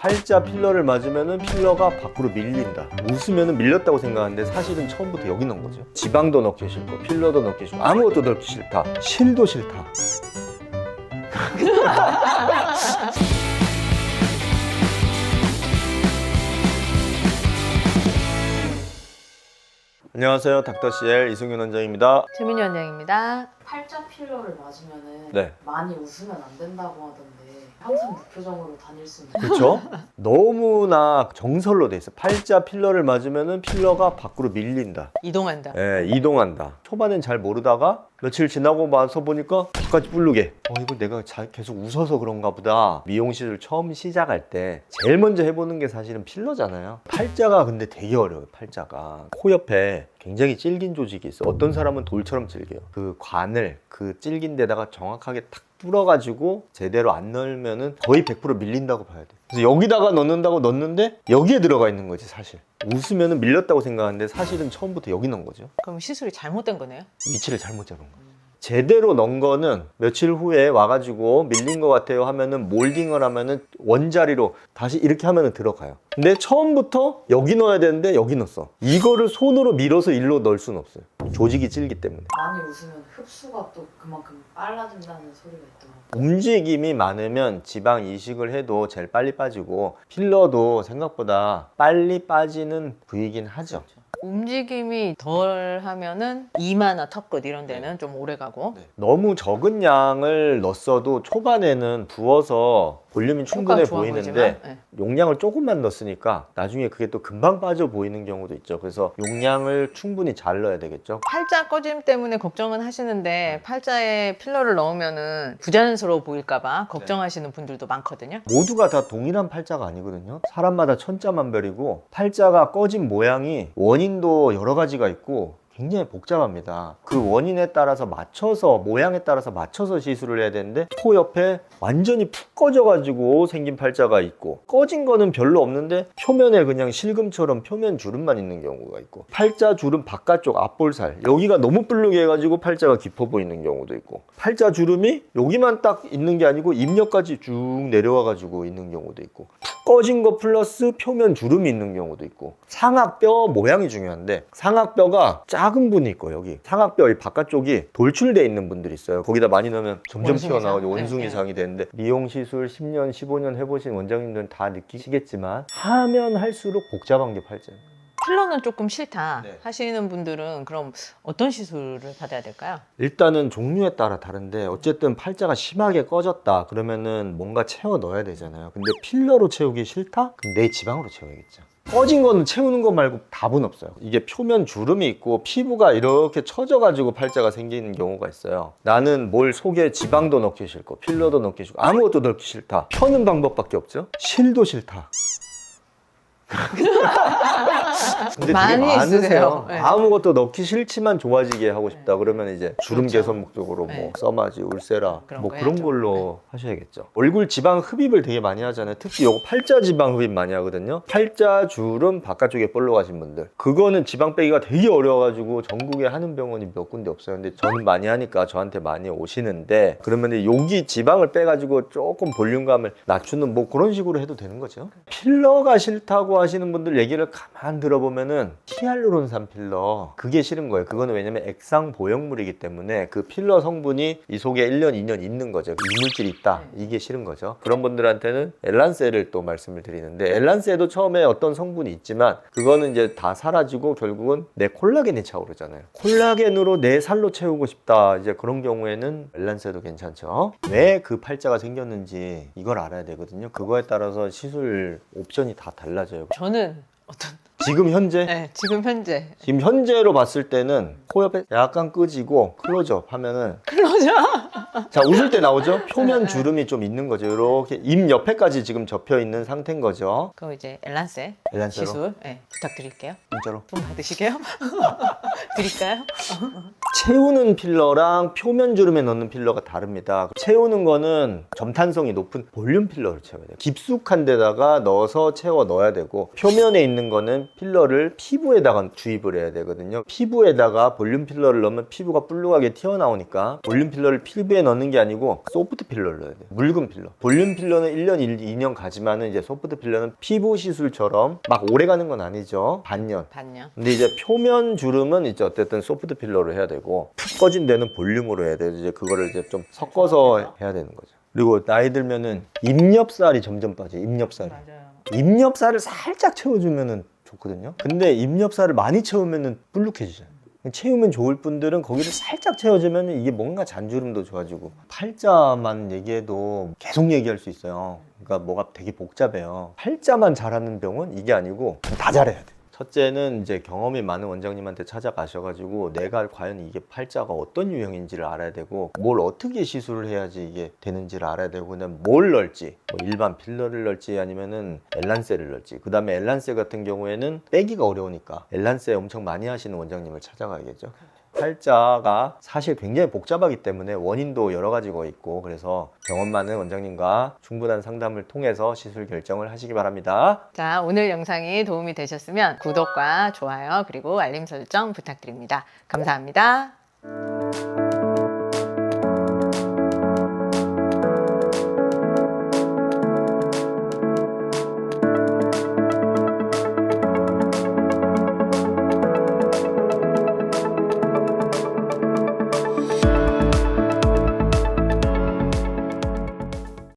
팔자 필러를 맞으면은 필러가 밖으로 밀린다. 웃으면은 밀렸다고 생각하는데 사실은 처음부터 여기 넣은 거죠. 지방도 넣기 싫고 필러도 넣기 싫고 아무것도 넣기 싫다. 실도 싫다. 안녕하세요. 닥터CL 이승윤 원장입니다. 최민희 원장입니다. 팔자 필러를 맞으면은 네. 많이 웃으면 안 된다고 하던데 항상 무표정으로 다닐 수 있는 그렇죠? 너무나 정설로 돼 있어. 팔자 필러를 맞으면은 필러가 밖으로 밀린다. 이동한다. 예, 이동한다. 초반엔 잘 모르다가 며칠 지나고 와서 보니까 바깥이 뿔르게. 이거 내가 계속 웃어서 그런가 보다. 미용실을 처음 시작할 때 제일 먼저 해보는 게 사실은 필러잖아요. 팔자가 근데 되게 어려워요. 팔자가 코 옆에 굉장히 질긴 조직이 있어. 어떤 사람은 돌처럼 질겨요. 그 관을 그 질긴 데다가 정확하게 탁 뚫어가지고 제대로 안 넣으면은 거의 100% 밀린다고 봐야 돼. 그래서 여기다가 넣는다고 넣는데 여기에 들어가 있는 거지 사실. 웃으면은 밀렸다고 생각하는데 사실은 처음부터 여기 넣은 거죠. 그럼 시술이 잘못된 거네요? 위치를 잘못 잡은 거예요. 제대로 넣은 거는 며칠 후에 와가지고 밀린 것 같아요 하면은 몰딩을 하면은 원자리로 다시 이렇게 하면은 들어가요. 근데 처음부터 여기 넣어야 되는데 여기 넣었어. 이거를 손으로 밀어서 일로 넣을 수는 없어요. 조직이 찔기 때문에. 많이 웃으면 흡수가 또 그만큼 빨라진다는 소리가 있더라고요. 움직임이 많으면 지방 이식을 해도 제일 빨리 빠지고 필러도 생각보다 빨리 빠지는 부위이긴 하죠. 움직임이 덜 하면은 이마나 턱끝 이런 데는 좀 오래 가고 너무 적은 양을 넣었어도 초반에는 부어서 볼륨이 충분해 효과가 좋아 보이는데 보이지만, 네. 용량을 조금만 넣었으니까 나중에 그게 또 금방 빠져 보이는 경우도 있죠. 그래서 용량을 충분히 잘 넣어야 되겠죠. 팔자 꺼짐 때문에 걱정은 하시는데 팔자에 필러를 넣으면은 부자연스러워 보일까봐 걱정하시는 분들도 많거든요. 모두가 다 동일한 팔자가 아니거든요. 사람마다 천차만별이고 팔자가 꺼진 모양이 원인도 여러 가지가 있고 굉장히 복잡합니다. 그 원인에 따라서 맞춰서 모양에 따라서 맞춰서 시술을 해야 되는데 코 옆에 완전히 푹 꺼져가지고 생긴 팔자가 있고 꺼진 거는 별로 없는데 표면에 그냥 실금처럼 표면 주름만 있는 경우가 있고 팔자 주름 바깥쪽 앞볼살 여기가 너무 뿔르게 해가지고 팔자가 깊어 보이는 경우도 있고 팔자 주름이 여기만 딱 있는 게 아니고 입력까지 쭉 내려와가지고 있는 경우도 있고 푹 꺼진 거 플러스 표면 주름이 있는 경우도 있고 상악뼈 모양이 중요한데 상악뼈가 작은 분이 있고 여기 상악뼈 이 바깥쪽이 돌출돼 있는 분들이 있어요. 거기다 많이 넣으면 점점 원숭이상. 튀어나오고 네, 원숭이상이 되는데 미용 시술 10년 15년 해보신 원장님들은 다 느끼시겠지만 하면 할수록 복잡한 게 팔자예요. 필러는 조금 싫다 네. 하시는 분들은 그럼 어떤 시술을 받아야 될까요? 일단은 종류에 따라 다른데 어쨌든 팔자가 심하게 꺼졌다 그러면은 뭔가 채워 넣어야 되잖아요. 근데 필러로 채우기 싫다? 그럼 내 지방으로 채워야겠죠. 꺼진 거는 채우는 거 말고 답은 없어요. 이게 표면 주름이 있고 피부가 이렇게 처져가지고 팔자가 생기는 경우가 있어요. 나는 뭘 속에 지방도 넣기 싫고 필러도 넣기 싫고 아무것도 넣기 싫다. 펴는 방법밖에 없죠. 실도 싫다. 근데 많이 되게 많으세요. 있으세요. 네. 아무것도 넣기 싫지만 좋아지게 하고 싶다 그러면 이제 주름 그렇죠. 개선 목적으로 뭐 네. 써마지, 울세라 그런 뭐 거 그런 해야죠. 걸로 하셔야겠죠. 얼굴 지방 흡입을 되게 많이 하잖아요. 특히 요거 팔자 지방 흡입 많이 하거든요. 팔자 주름 바깥쪽에 볼로 가신 분들 그거는 지방 빼기가 되게 어려워가지고 전국에 하는 병원이 몇 군데 없어요. 근데 저는 많이 하니까 저한테 많이 오시는데 그러면 여기 지방을 빼가지고 조금 볼륨감을 낮추는 뭐 그런 식으로 해도 되는 거죠. 필러가 싫다고 하시는 분들 얘기를 가만 들어보면은 히알루론산 필러 그게 싫은 거예요. 그거는 왜냐면 액상 보형물이기 때문에 그 필러 성분이 이 속에 1년 2년 있는 거죠. 이물질이 있다 이게 싫은 거죠. 그런 분들한테는 엘란세를 또 말씀을 드리는데 엘란세도 처음에 어떤 성분이 있지만 그거는 이제 다 사라지고 결국은 내 콜라겐이 차오르잖아요. 콜라겐으로 내 살로 채우고 싶다 이제 그런 경우에는 엘란세도 괜찮죠. 왜 그 팔자가 생겼는지 이걸 알아야 되거든요. 그거에 따라서 시술 옵션이 다 달라져요. 저는 어떤 지금 현재 네, 지금 현재 지금 현재로 봤을 때는 코 옆에 약간 끄지고 클로즈업 하면은 클로저 자 웃을 때 나오죠? 표면 주름이 좀 있는 거죠. 이렇게 입 옆에까지 지금 접혀 있는 상태인 거죠. 그럼 이제 엘란세 엘란세로 시술 부탁드릴게요. 진짜로 돈 받으시게요? 드릴까요? 채우는 필러랑 표면 주름에 넣는 필러가 다릅니다. 채우는 거는 점탄성이 높은 볼륨 필러를 채워야 돼요. 깊숙한 데다가 넣어서 채워 넣어야 되고, 표면에 있는 거는 필러를 피부에다가 주입을 해야 되거든요. 피부에다가 볼륨 필러를 넣으면 피부가 불룩하게 튀어나오니까 볼륨 필러를 피부에 넣는 게 아니고 소프트 필러를 넣어야 돼요. 묽은 필러. 볼륨 필러는 1년, 2년 가지만은 이제 소프트 필러는 피부 시술처럼 막 오래 가는 건 아니죠. 반년. 근데 이제 표면 주름은 이제 어쨌든 소프트 필러로 해야 되고, 푹 꺼진 데는 볼륨으로 해야 돼요. 이제 그거를 이제 좀 섞어서 해야 되는 거죠. 그리고 나이 들면은 입렵살이 점점 빠져요. 입렵살이. 맞아요. 입렵살을 살짝 채워주면은 좋거든요. 근데 입렵살을 많이 채우면은 불룩해지잖아요. 채우면 좋을 분들은 거기를 살짝 채워주면 이게 뭔가 잔주름도 좋아지고, 팔자만 얘기해도 계속 얘기할 수 있어요. 그러니까 뭐가 되게 복잡해요. 팔자만 잘하는 병은 이게 아니고 다 잘해야 돼. 첫째는 이제 경험이 많은 원장님한테 찾아가셔가지고 내가 과연 이게 팔자가 어떤 유형인지를 알아야 되고, 뭘 어떻게 시술을 해야지 이게 되는지를 알아야 되고, 그다음 뭘 넣을지, 뭐 일반 필러를 넣을지 아니면은 엘란세를 넣을지. 그 다음에 엘란세 같은 경우에는 빼기가 어려우니까 엘란세 엄청 많이 하시는 원장님을 찾아가야겠죠. 팔자가 사실 굉장히 복잡하기 때문에 원인도 여러 가지가 있고, 그래서 경험 많은 원장님과 충분한 상담을 통해서 시술 결정을 하시기 바랍니다. 자, 오늘 영상이 도움이 되셨으면 구독과 좋아요 그리고 알림 설정 부탁드립니다. 감사합니다.